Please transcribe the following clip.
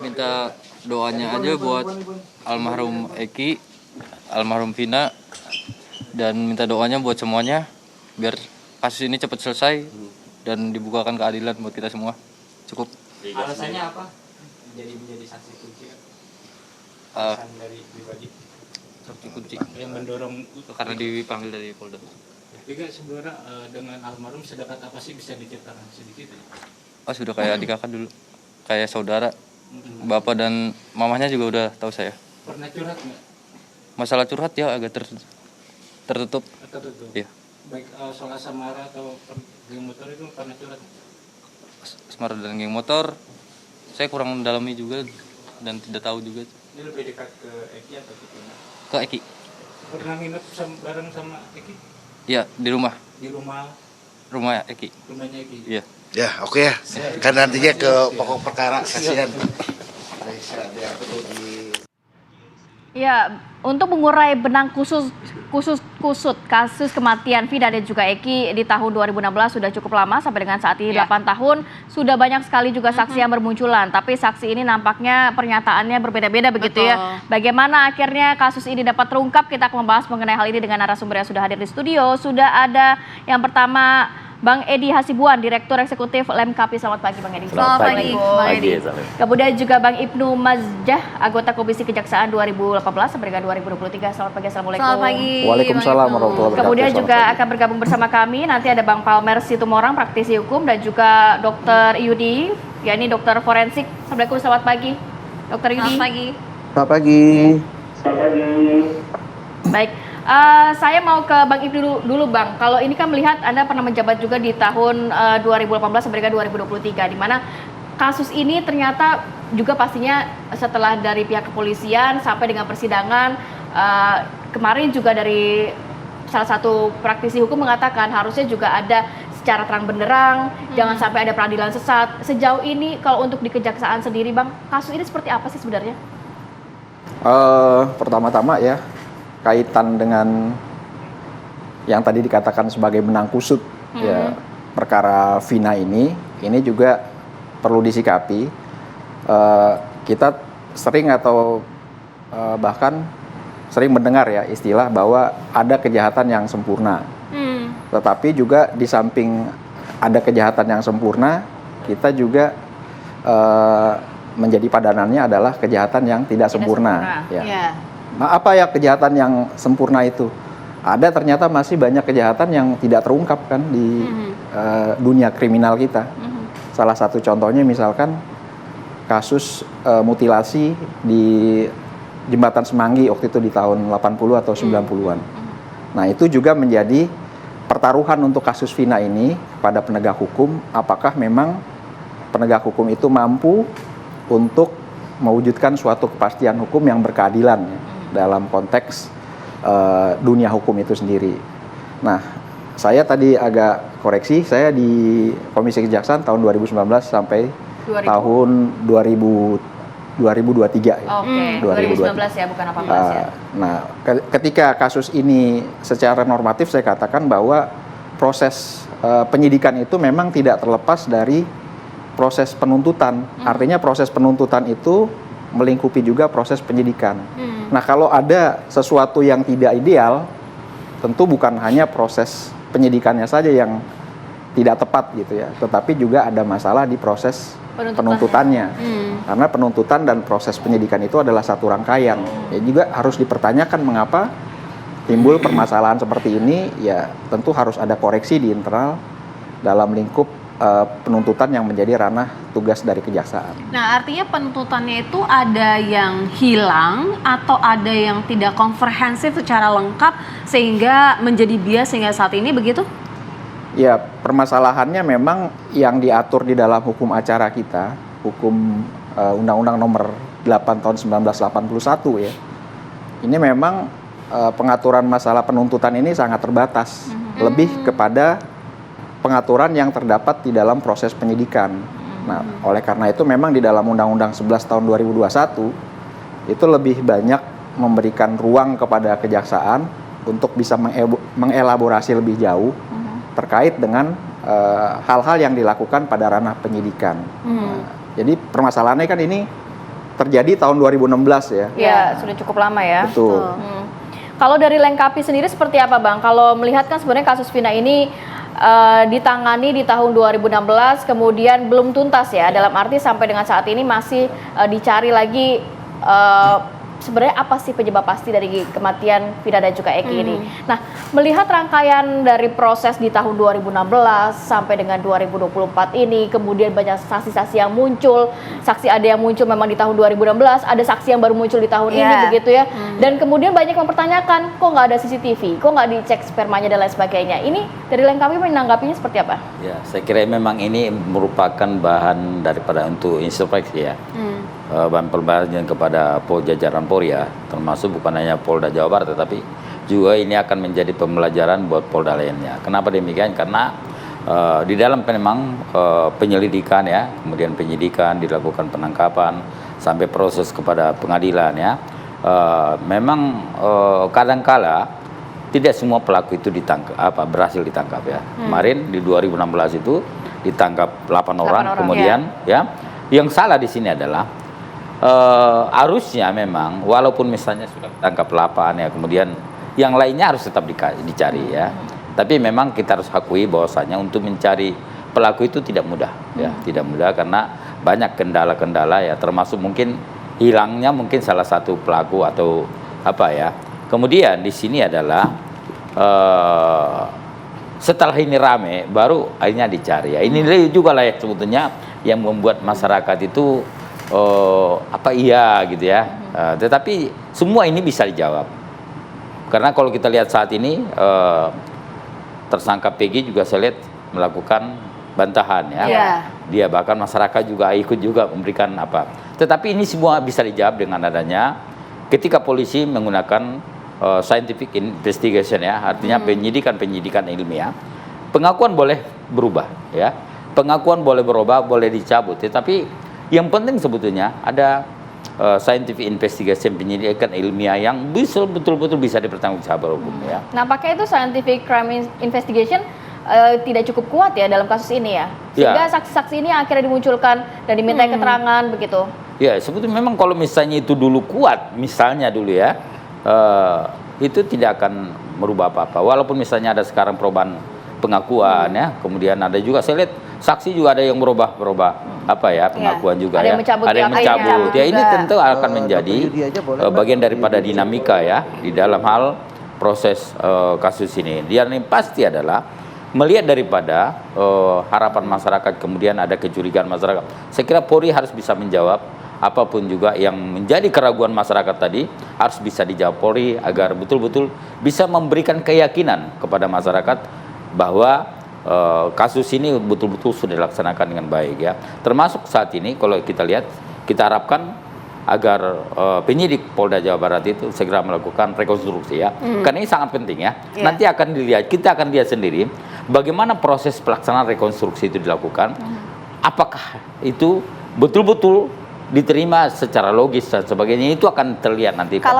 Minta doanya aja buat almarhum Eki, almarhum Vina, dan minta doanya buat semuanya biar kasus ini cepat selesai dan dibukakan keadilan buat kita semua. Cukup. Alasannya apa? Menjadi saksi kunci. Alasan dari pribadi. Saksi kunci. Yang mendorong Karena dipanggil dari Polda. Juga saudara dengan almarhum sedekat apa sih, bisa diceritakan sedikit? Oh, sudah kayak adik kakak dulu, kayak saudara. Bapak dan mamahnya juga udah tahu saya. Pernah curhat nggak? Masalah curhat ya agak tertutup. Tertutup. Iya. Baik soal asmara atau geng motor itu pernah curhat? Asmara dan geng motor, saya kurang mendalami juga dan tidak tahu juga. Ini lebih dekat ke Eki atau ke Vina? Ke Eki. Pernah nginep bareng sama Eki? Iya, di rumah. Di rumah Eki. rumahnya Eki? Iya. Ya, oke ya. Kan nantinya ke pokok perkara, kasihan. Ya, untuk mengurai benang kusut kasus kematian Vina dan juga Eki di tahun 2016 sudah cukup lama, sampai dengan saat ini 8 tahun. Sudah banyak sekali juga saksi yang bermunculan, tapi saksi ini nampaknya pernyataannya berbeda-beda begitu ya. Bagaimana akhirnya kasus ini dapat terungkap? Kita akan membahas mengenai hal ini dengan narasumber yang sudah hadir di studio. Sudah ada yang pertama Bang Edi Hasibuan, Direktur Eksekutif Lemkapi. Selamat pagi Bang Edi. Selamat pagi. Bang Edi. Kemudian juga Bang Ibnu Mazjah, anggota Komisi Kejaksaan 2018 sampai dengan 2023. Selamat pagi, Assalamualaikum. Selamat pagi. Waalaikumsalam warahmatullahi wabarakatuh. Kemudian juga akan bergabung bersama kami nanti ada Bang Palmer Situmorang, praktisi hukum, dan juga Dr. Yudi, yakni dokter forensik. Assalamualaikum, selamat pagi Dr. Yudi. Selamat pagi. Selamat pagi. Baik. Saya mau ke Bang Ibnu dulu Bang. Kalau ini kan melihat Anda pernah menjabat juga di tahun 2018 sampai dengan 2023, di mana kasus ini ternyata juga pastinya setelah dari pihak kepolisian sampai dengan persidangan, kemarin juga dari salah satu praktisi hukum mengatakan harusnya juga ada secara terang benderang, jangan sampai ada peradilan sesat. Sejauh ini kalau untuk di Kejaksaan sendiri Bang, kasus ini seperti apa sih sebenarnya? Pertama-tama ya, kaitan dengan yang tadi dikatakan sebagai benang kusut ya, perkara Vina ini juga perlu disikapi. Kita sering atau bahkan sering mendengar ya istilah bahwa ada kejahatan yang sempurna. Tetapi juga di samping ada kejahatan yang sempurna, kita juga menjadi padanannya adalah kejahatan yang tidak sempurna. Ya. Yeah. Nah, apa ya kejahatan yang sempurna itu? Ada ternyata masih banyak kejahatan yang tidak terungkap kan di dunia kriminal kita. Salah satu contohnya misalkan kasus mutilasi di Jembatan Semanggi waktu itu di tahun 80 atau 90-an. Nah, itu juga menjadi pertaruhan untuk kasus Vina ini pada penegak hukum, apakah memang penegak hukum itu mampu untuk mewujudkan suatu kepastian hukum yang berkeadilan ya, dalam konteks dunia hukum itu sendiri. Nah, saya tadi agak koreksi, saya di Komisi Kejaksaan tahun 2019 sampai tahun 2023 ya. Oke, 2019 ya, bukan 18 ya. Nah, ketika kasus ini secara normatif saya katakan bahwa proses penyidikan itu memang tidak terlepas dari proses penuntutan. Artinya proses penuntutan itu melingkupi juga proses penyidikan. Nah, kalau ada sesuatu yang tidak ideal, tentu bukan hanya proses penyidikannya saja yang tidak tepat gitu ya, tetapi juga ada masalah di proses penuntutannya. Karena penuntutan dan proses penyidikan itu adalah satu rangkaian. Ya juga harus dipertanyakan mengapa timbul permasalahan seperti ini, ya tentu harus ada koreksi di internal dalam lingkup penuntutan yang menjadi ranah tugas dari kejaksaan. Nah, artinya penuntutannya itu ada yang hilang atau ada yang tidak komprehensif secara lengkap sehingga menjadi bias hingga saat ini begitu? Ya, permasalahannya memang yang diatur di dalam hukum acara kita, hukum Undang-Undang Nomor 8 Tahun 1981 ya. Ini memang pengaturan masalah penuntutan ini sangat terbatas, lebih kepada pengaturan yang terdapat di dalam proses penyidikan. Nah, oleh karena itu memang di dalam Undang-Undang 11 tahun 2021 itu lebih banyak memberikan ruang kepada kejaksaan untuk bisa mengelaborasi lebih jauh terkait dengan hal-hal yang dilakukan pada ranah penyidikan. Jadi permasalahannya kan ini terjadi tahun 2016 ya. Ya, sudah cukup lama ya. Betul. Kalau dari Lengkapi sendiri seperti apa Bang? Kalau melihat kan sebenarnya kasus Vina ini ditangani di tahun 2016, kemudian belum tuntas ya, dalam arti sampai dengan saat ini masih dicari lagi sebenarnya apa sih penyebab pasti dari kematian Vina dan juga Eki ini. Nah, melihat rangkaian dari proses di tahun 2016 sampai dengan 2024 ini, kemudian banyak saksi-saksi yang muncul, saksi ada yang muncul memang di tahun 2016, ada saksi yang baru muncul di tahun ini begitu ya. Dan kemudian banyak mempertanyakan, kok nggak ada CCTV, kok nggak dicek spermanya dan lain sebagainya. Ini dari Lengkapi menanggapinya seperti apa? Ya, saya kira memang ini merupakan bahan daripada untuk introspeksi ya. Bahan pembelajaran kepada jajaran Polri ya, termasuk bukan hanya Polda Jawa Barat, tetapi juga ini akan menjadi pembelajaran buat Polda lainnya. Kenapa demikian? Karena di dalam memang penyelidikan ya, kemudian penyidikan, dilakukan penangkapan, sampai proses kepada pengadilan ya, memang kadangkala tidak semua pelaku itu ditangkap, berhasil ditangkap ya. Kemarin di 2016 itu ditangkap 8 orang, kemudian ya, yang salah di sini adalah harusnya memang walaupun misalnya sudah tangkap 8 ya, kemudian yang lainnya harus tetap dicari ya. Tapi memang kita harus akui bahwasanya untuk mencari pelaku itu tidak mudah ya, tidak mudah karena banyak kendala-kendala ya, termasuk mungkin hilangnya mungkin salah satu pelaku atau apa ya. Kemudian di sini adalah setelah ini rame baru akhirnya dicari ya. Ini juga lah ya sebetulnya yang membuat masyarakat itu iya gitu ya. Tetapi semua ini bisa dijawab. Karena kalau kita lihat saat ini tersangka PG juga saya lihat melakukan bantahan ya. Dia bahkan masyarakat juga ikut juga memberikan apa. Tetapi ini semua bisa dijawab dengan adanya ketika polisi menggunakan scientific investigation ya, artinya penyidikan ilmiah. Pengakuan boleh berubah ya. Pengakuan boleh berubah, boleh dicabut, tetapi yang penting sebetulnya ada scientific investigation, penyidikan ilmiah yang bisa betul-betul bisa dipertanggungjawabkan hukum ya. Nampaknya itu scientific crime investigation tidak cukup kuat ya dalam kasus ini ya. Sehingga saksi-saksi ini akhirnya dimunculkan dan diminta keterangan begitu. Ya, sebetulnya memang kalau misalnya itu dulu kuat, misalnya dulu ya, itu tidak akan merubah apa-apa. Walaupun misalnya ada sekarang perubahan pengakuan ya, kemudian ada juga saya lihat saksi juga ada yang berubah apa ya pengakuan juga ada ya, yang mencabut ada yang mencabut ya. Ini tentu akan menjadi bagian daripada gitu. dinamika ya di dalam hal proses kasus ini. Dia yang pasti adalah melihat daripada harapan masyarakat, kemudian ada kecurigaan masyarakat. Saya kira Polri harus bisa menjawab apapun juga yang menjadi keraguan masyarakat tadi, harus bisa dijawab Polri agar betul-betul bisa memberikan keyakinan kepada masyarakat bahwa kasus ini betul-betul sudah dilaksanakan dengan baik ya. Termasuk saat ini kalau kita lihat, kita harapkan agar penyidik Polda Jawa Barat itu segera melakukan rekonstruksi ya. Karena ini sangat penting ya. Nanti akan dilihat, kita akan lihat sendiri bagaimana proses pelaksanaan rekonstruksi itu dilakukan. Apakah itu betul-betul diterima secara logis dan sebagainya, itu akan terlihat nanti. Kalau